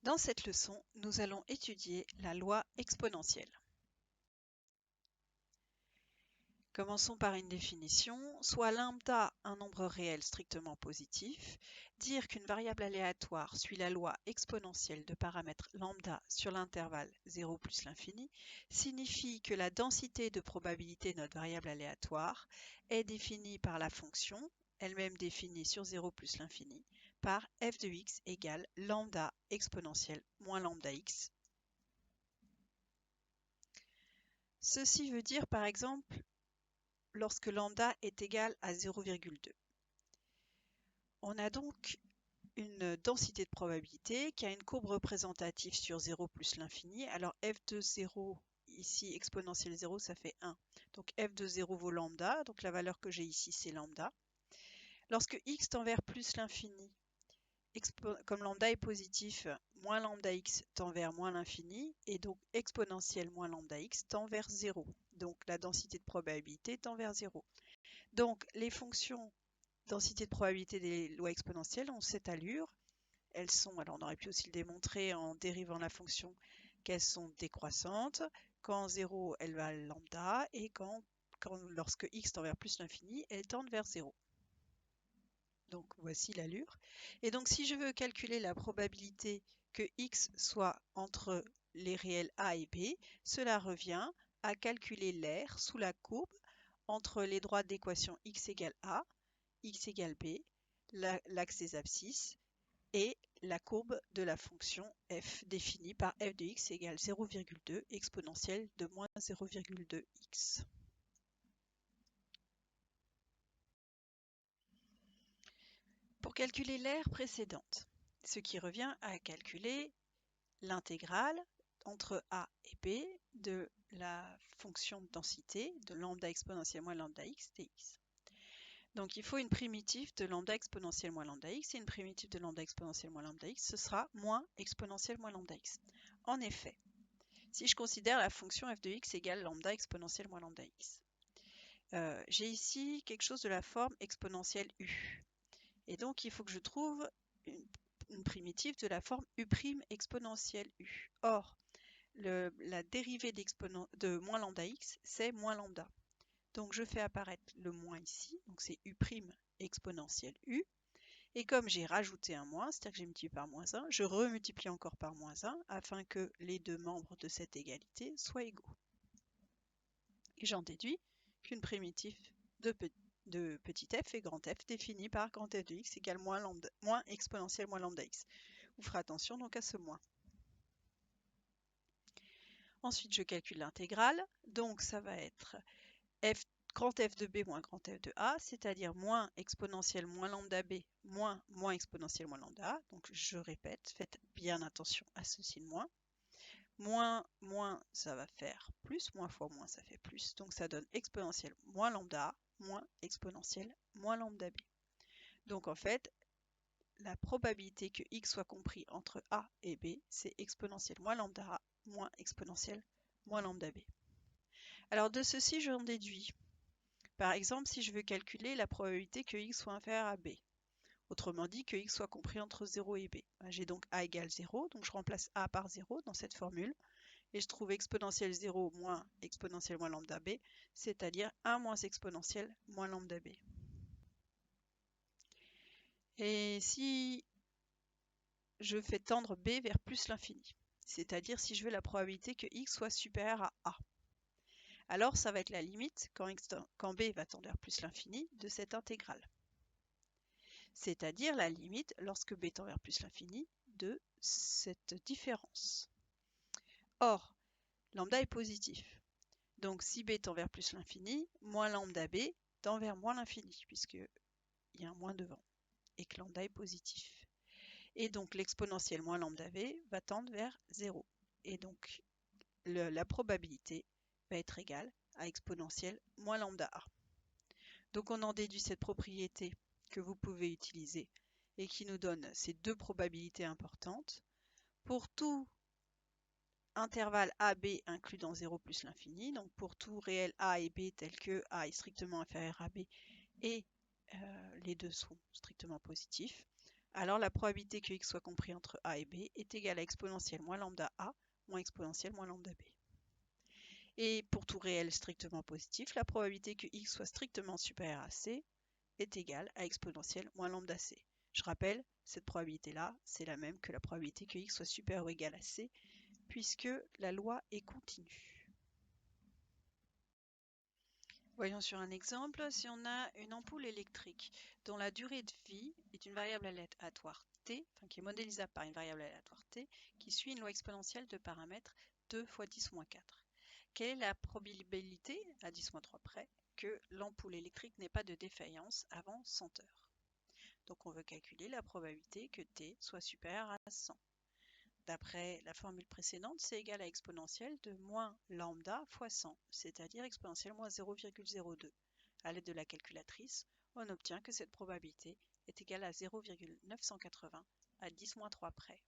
Dans cette leçon, nous allons étudier la loi exponentielle. Commençons par une définition. Soit lambda un nombre réel strictement positif, dire qu'une variable aléatoire suit la loi exponentielle de paramètres lambda sur l'intervalle 0 plus l'infini signifie que la densité de probabilité de notre variable aléatoire est définie par la fonction, elle-même définie sur 0 plus l'infini, par f de x égale lambda exponentielle moins lambda x. Ceci veut dire par exemple lorsque lambda est égal à 0,2. On a donc une densité de probabilité qui a une courbe représentative sur 0 plus l'infini. Alors f de 0, ici exponentielle 0, ça fait 1. Donc f de 0 vaut lambda, donc la valeur que j'ai ici c'est lambda. Lorsque x tend vers plus l'infini, comme lambda est positif, moins lambda x tend vers moins l'infini, et donc exponentielle moins lambda x tend vers 0. Donc la densité de probabilité tend vers 0. Donc les fonctions densité de probabilité des lois exponentielles ont cette allure. Elles sont, alors on aurait pu aussi le démontrer en dérivant la fonction, qu'elles sont décroissantes. Quand 0, elles valent lambda, et lorsque x tend vers plus l'infini, elles tendent vers 0. Donc voici l'allure. Et donc si je veux calculer la probabilité que x soit entre les réels a et b, cela revient à calculer l'aire sous la courbe entre les droites d'équation x égale a, x égale b, l'axe des abscisses, et la courbe de la fonction f définie par f de x égale 0,2 exponentielle de moins 0,2x. Pour calculer l'aire précédente, ce qui revient à calculer l'intégrale entre a et b de la fonction de densité de lambda exponentielle moins lambda x dx. Donc il faut une primitive de lambda exponentielle moins lambda x, et une primitive de lambda exponentielle moins lambda x, ce sera moins exponentielle moins lambda x. En effet, si je considère la fonction f de x égale lambda exponentielle moins lambda x, j'ai ici quelque chose de la forme exponentielle u. Et donc il faut que je trouve une primitive de la forme u' exponentielle u. Or, la dérivée de moins lambda x, c'est moins lambda. Donc je fais apparaître le moins ici, donc c'est u' exponentielle u. Et comme j'ai rajouté un moins, c'est-à-dire que j'ai multiplié par moins 1, je remultiplie encore par moins 1 afin que les deux membres de cette égalité soient égaux. Et j'en déduis qu'une primitive de petit f et grand F définie par grand F de x égale moins exponentielle moins lambda x. Vous ferez attention donc à ce moins. Ensuite, je calcule l'intégrale. Donc ça va être grand F de b moins grand F de a, c'est-à-dire moins exponentielle moins lambda b moins exponentielle moins lambda a. Donc je répète, faites bien attention à ce signe moins. Moins, ça va faire plus, moins fois moins, ça fait plus. Donc ça donne exponentielle moins lambda a moins exponentielle moins lambda b. Donc en fait, la probabilité que x soit compris entre a et b, c'est exponentielle moins lambda a moins exponentielle moins lambda b. Alors de ceci, j'en déduis. Par exemple, si je veux calculer la probabilité que x soit inférieur à b, autrement dit que x soit compris entre 0 et b. J'ai donc a égale 0, donc je remplace a par 0 dans cette formule, et je trouve exponentielle 0 moins exponentielle moins lambda b, c'est-à-dire 1 moins exponentielle moins lambda b. Et si je fais tendre b vers plus l'infini, c'est-à-dire si je veux la probabilité que x soit supérieur à a, alors ça va être la limite, quand b va tendre vers plus l'infini, de cette intégrale. C'est-à-dire la limite, lorsque b tend vers plus l'infini, de cette différence. Or, lambda est positif. Donc si b tend vers plus l'infini, moins lambda b tend vers moins l'infini, puisqu'il y a un moins devant, et que lambda est positif. Et donc l'exponentielle moins lambda b va tendre vers 0. Et donc la probabilité va être égale à exponentielle moins lambda a. Donc on en déduit cette propriété que vous pouvez utiliser et qui nous donne ces deux probabilités importantes. Pour tout intervalle AB inclus dans 0 plus l'infini, donc pour tout réel A et B tel que A est strictement inférieur à B et les deux sont strictement positifs, alors la probabilité que x soit compris entre a et b est égale à exponentielle moins lambda a moins exponentielle moins lambda b. Et pour tout réel strictement positif, la probabilité que x soit strictement supérieur à c est égale à exponentielle moins lambda c. Je rappelle, cette probabilité-là, c'est la même que la probabilité que x soit supérieur ou égal à c, puisque la loi est continue. Voyons sur un exemple, si on a une ampoule électrique dont la durée de vie est une variable aléatoire t, qui est modélisable par une variable aléatoire t, qui suit une loi exponentielle de paramètres 2 fois 10-4. Quelle est la probabilité, à 10-3 près, que l'ampoule électrique n'ait pas de défaillance avant 100 heures? Donc on veut calculer la probabilité que t soit supérieur à 100. D'après la formule précédente, c'est égal à exponentielle de moins lambda fois 100, c'est-à-dire exponentielle moins 0,02. À l'aide de la calculatrice, on obtient que cette probabilité est égale à 0,980 à 10-3 près.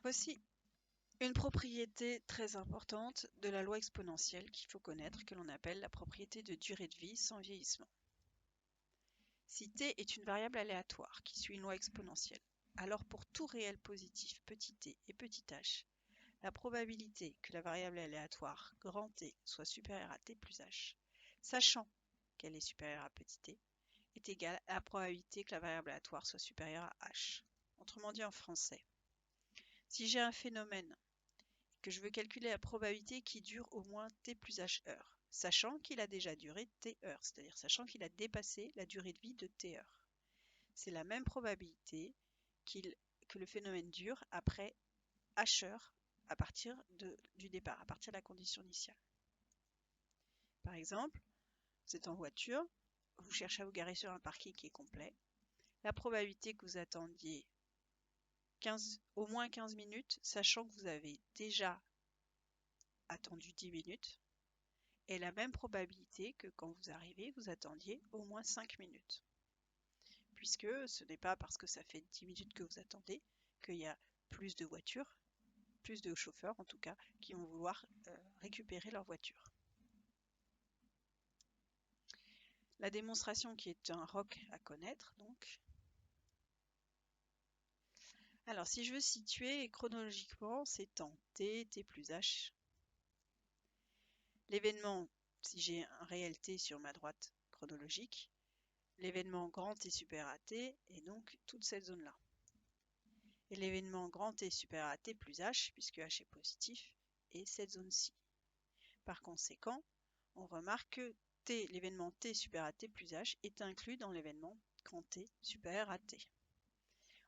Voici une propriété très importante de la loi exponentielle qu'il faut connaître, que l'on appelle la propriété de durée de vie sans vieillissement. Si t est une variable aléatoire qui suit une loi exponentielle, alors pour tout réel positif petit t et petit h, la probabilité que la variable aléatoire grand T soit supérieure à t plus h, sachant qu'elle est supérieure à petit t, est égale à la probabilité que la variable aléatoire soit supérieure à h. Autrement dit en français, si j'ai un phénomène et que je veux calculer la probabilité qui dure au moins t plus h heures, sachant qu'il a déjà duré t heures, c'est-à-dire sachant qu'il a dépassé la durée de vie de t heures, c'est la même probabilité que le phénomène dure après h heures à partir du départ, à partir de la condition initiale. Par exemple, vous êtes en voiture, vous cherchez à vous garer sur un parking qui est complet. La probabilité que vous attendiez au moins 15 minutes, sachant que vous avez déjà attendu 10 minutes, est la même probabilité que quand vous arrivez, vous attendiez au moins 5 minutes. Puisque ce n'est pas parce que ça fait 10 minutes que vous attendez qu'il y a plus de voitures, plus de chauffeurs en tout cas, qui vont vouloir récupérer leur voiture. La démonstration qui est un ROC à connaître, donc. Alors, si je veux situer chronologiquement ces temps, t, t plus h, l'événement, si j'ai un réel t sur ma droite chronologique, l'événement grand T supérieur à t est donc toute cette zone-là. Et l'événement grand T supérieur à t plus h, puisque h est positif, est cette zone-ci. Par conséquent, on remarque que l'événement t supérieur à t plus h est inclus dans l'événement grand T supérieur à t.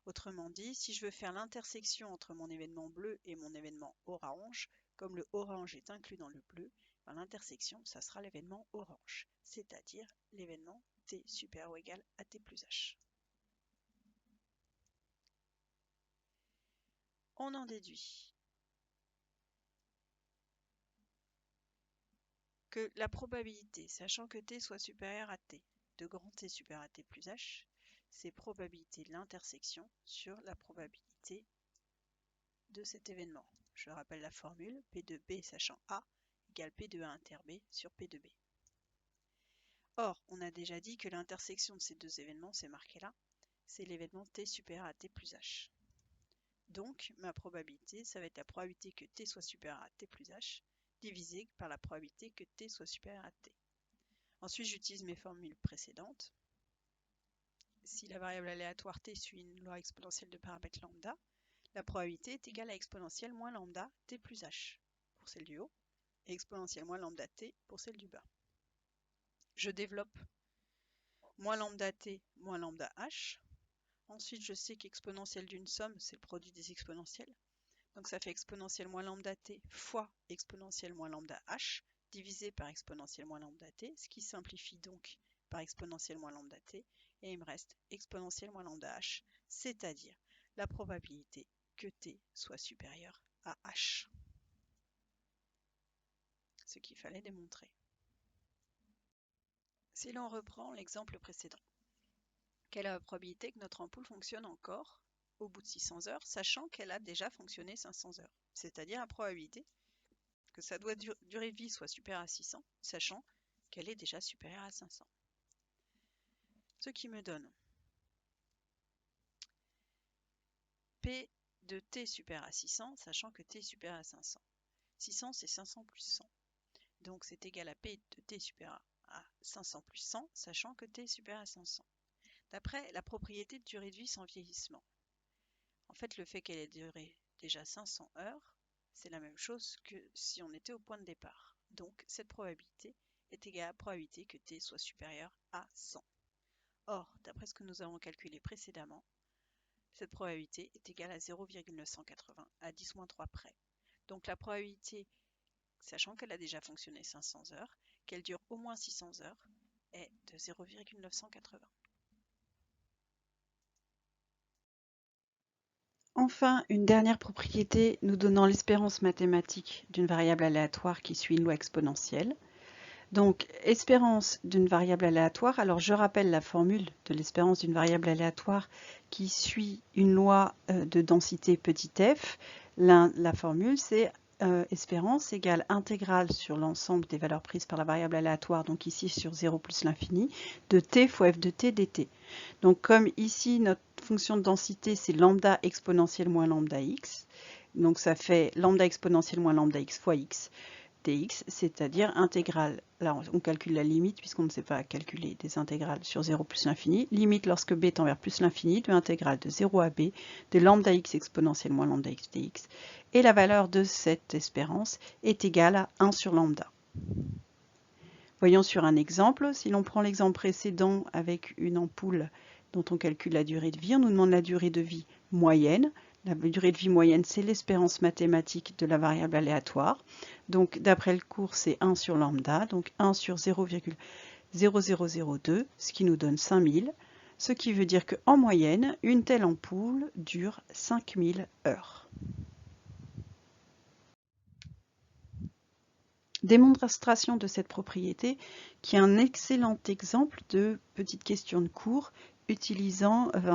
Autrement dit, si je veux faire l'intersection entre mon événement bleu et mon événement orange, comme le orange est inclus dans le bleu, l'intersection, ça sera l'événement orange, c'est-à-dire l'événement t supérieur ou égal à t plus h. On en déduit que la probabilité, sachant que t soit supérieur à t, de grand T supérieur à t plus h, c'est probabilité de l'intersection sur la probabilité de cet événement. Je rappelle la formule, P de B sachant A égale P de A inter B sur P de B. Or, on a déjà dit que l'intersection de ces deux événements, c'est marqué là, c'est l'événement T supérieur à T plus H. Donc, ma probabilité, ça va être la probabilité que T soit supérieur à T plus H, divisé par la probabilité que T soit supérieur à T. Ensuite, j'utilise mes formules précédentes. Si la variable aléatoire T suit une loi exponentielle de paramètres lambda, la probabilité est égale à exponentielle moins lambda T plus H pour celle du haut, et exponentielle moins lambda T pour celle du bas. Je développe moins lambda T moins lambda H. Ensuite, je sais qu'exponentielle d'une somme, c'est le produit des exponentielles. Donc ça fait exponentielle moins lambda T fois exponentielle moins lambda H divisé par exponentielle moins lambda T, ce qui simplifie donc par exponentielle moins lambda T, et il me reste exponentielle moins lambda H, c'est-à-dire la probabilité que T soit supérieur à H. Ce qu'il fallait démontrer. Si l'on reprend l'exemple précédent, quelle est la probabilité que notre ampoule fonctionne encore au bout de 600 heures, sachant qu'elle a déjà fonctionné 500 heures, c'est-à-dire la probabilité que sa durée de vie soit supérieure à 600, sachant qu'elle est déjà supérieure à 500. ce qui me donne P de t supérieur à 600, sachant que t est supérieur à 500. 600, c'est 500 plus 100. Donc, c'est égal à P de t supérieur à 500 plus 100, sachant que t est supérieur à 500. D'après la propriété de durée de vie sans vieillissement. En fait, le fait qu'elle ait duré déjà 500 heures, c'est la même chose que si on était au point de départ. Donc, cette probabilité est égale à la probabilité que t soit supérieur à 100. Or, d'après ce que nous avons calculé précédemment, cette probabilité est égale à 0,980 à 10-3 près. Donc la probabilité, sachant qu'elle a déjà fonctionné 500 heures, qu'elle dure au moins 600 heures, est de 0,980. Enfin, une dernière propriété nous donnant l'espérance mathématique d'une variable aléatoire qui suit une loi exponentielle. Donc, espérance d'une variable aléatoire, alors je rappelle la formule de l'espérance d'une variable aléatoire qui suit une loi de densité petit f. La formule, c'est espérance égale intégrale sur l'ensemble des valeurs prises par la variable aléatoire, donc ici sur 0 plus l'infini, de t fois f de t dt. Donc, comme ici, notre fonction de densité, c'est lambda exponentielle moins lambda x, donc ça fait lambda exponentielle moins lambda x fois x, dx, c'est-à-dire intégrale. Là, on calcule la limite puisqu'on ne sait pas calculer des intégrales sur 0 plus l'infini. Limite lorsque b tend vers plus l'infini de l'intégrale de 0 à b de lambda x exponentielle moins lambda x dx. Et la valeur de cette espérance est égale à 1 sur lambda. Voyons sur un exemple. Si l'on prend l'exemple précédent avec une ampoule dont on calcule la durée de vie, on nous demande la durée de vie moyenne. La durée de vie moyenne, c'est l'espérance mathématique de la variable aléatoire. Donc, d'après le cours, c'est 1 sur lambda, donc 1 sur 0,0002, ce qui nous donne 5000, ce qui veut dire qu'en moyenne, une telle ampoule dure 5000 heures. Démonstration de cette propriété, qui est un excellent exemple de petite question de cours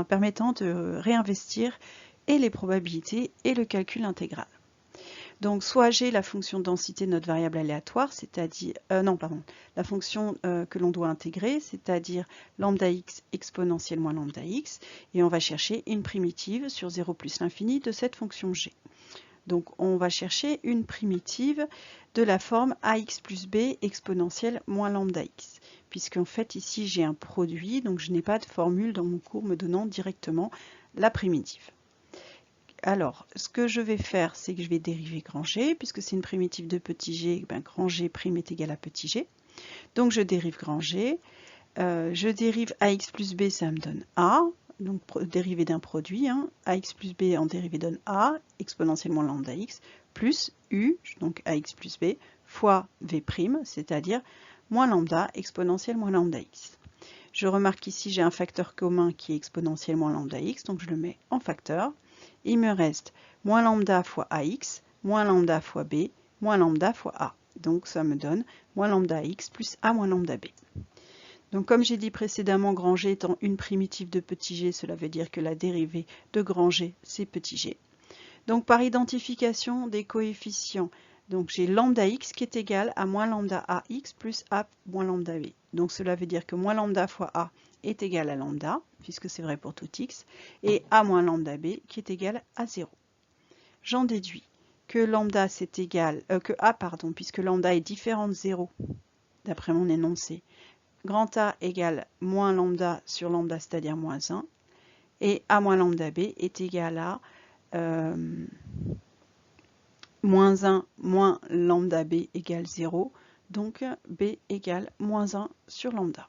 permettant de réinvestir et les probabilités et le calcul intégral. Donc soit j'ai la fonction de densité de notre variable aléatoire, c'est-à-dire la fonction que l'on doit intégrer, c'est-à-dire lambda x exponentielle moins lambda x, et on va chercher une primitive sur 0 plus l'infini de cette fonction g. Donc on va chercher une primitive de la forme ax plus b exponentielle moins lambda x, puisqu'en fait ici j'ai un produit, donc je n'ai pas de formule dans mon cours me donnant directement la primitive. Alors, ce que je vais faire, c'est que je vais dériver grand G, puisque c'est une primitive de petit g, grand G' est égal à petit g. Donc je dérive grand G, je dérive ax plus b, ça me donne a, donc dérivé d'un produit, ax plus b en dérivé donne a, exponentiellement lambda x, plus u, donc ax plus b, fois v', c'est-à-dire moins lambda exponentielle moins lambda x. Je remarque qu'ici j'ai un facteur commun qui est exponentielle moins lambda x, donc je le mets en facteur. Il me reste moins lambda fois ax, moins lambda fois b, moins lambda fois a. Donc ça me donne moins lambda x plus a moins lambda b. Donc comme j'ai dit précédemment, grand G étant une primitive de petit g, cela veut dire que la dérivée de grand G, c'est petit g. Donc par identification des coefficients, donc j'ai lambda x qui est égal à moins lambda ax plus a moins lambda b. Donc cela veut dire que moins lambda fois a est égal à lambda, puisque c'est vrai pour tout x, et a moins lambda b qui est égal à 0. J'en déduis que lambda c'est égal, puisque lambda est différent de 0, d'après mon énoncé, grand A égale moins lambda sur lambda, c'est-à-dire moins 1, et a moins lambda b est égal à moins 1 moins lambda b égale 0, donc b égale moins 1 sur lambda.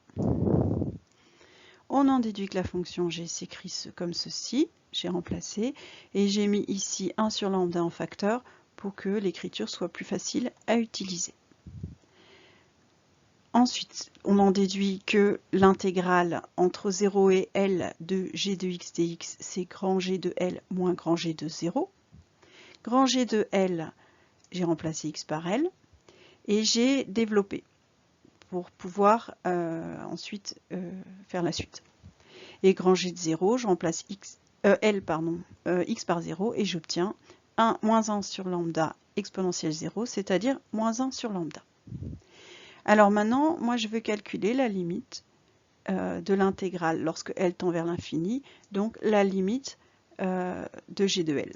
On en déduit que la fonction g s'écrit comme ceci, j'ai remplacé, et j'ai mis ici 1 sur lambda en facteur pour que l'écriture soit plus facile à utiliser. Ensuite, on en déduit que l'intégrale entre 0 et L de g de x dx, c'est grand G de L moins grand G de 0. Grand G de L, j'ai remplacé x par L, et j'ai développé pour pouvoir ensuite faire la suite. Et grand G de 0, je remplace x par 0, et j'obtiens moins 1 sur lambda exponentielle 0, c'est-à-dire moins 1 sur lambda. Alors maintenant, moi je veux calculer la limite de l'intégrale lorsque L tend vers l'infini, donc la limite de G de L.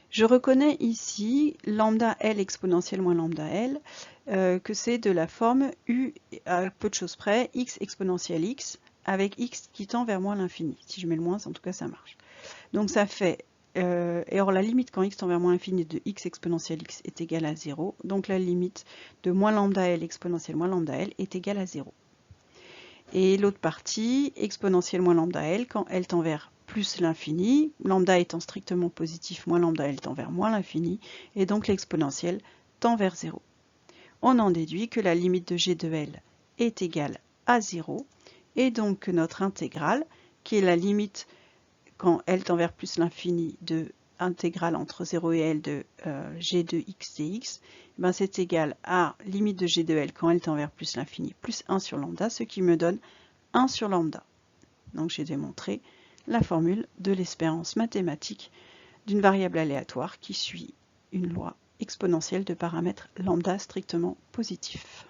Je reconnais ici lambda L exponentielle moins lambda L, que c'est de la forme U à peu de choses près, x exponentielle x, avec x qui tend vers moins l'infini. Si je mets le moins, en tout cas ça marche. Donc ça fait, et or la limite quand x tend vers moins l'infini de x exponentielle x est égale à 0, donc la limite de moins lambda L exponentielle moins lambda L est égale à 0. Et l'autre partie, exponentielle moins lambda L, quand L tend vers plus l'infini, lambda étant strictement positif, moins lambda L tend vers moins l'infini, et donc l'exponentielle tend vers 0. On en déduit que la limite de G de L est égale à 0, et donc que notre intégrale, qui est la limite quand L tend vers plus l'infini de intégrale entre 0 et L de G de x dx, ben c'est égal à limite de G de L quand L tend vers plus l'infini plus 1 sur lambda, ce qui me donne 1 sur lambda. Donc j'ai démontré la formule de l'espérance mathématique d'une variable aléatoire qui suit une loi exponentielle de paramètres lambda strictement positif.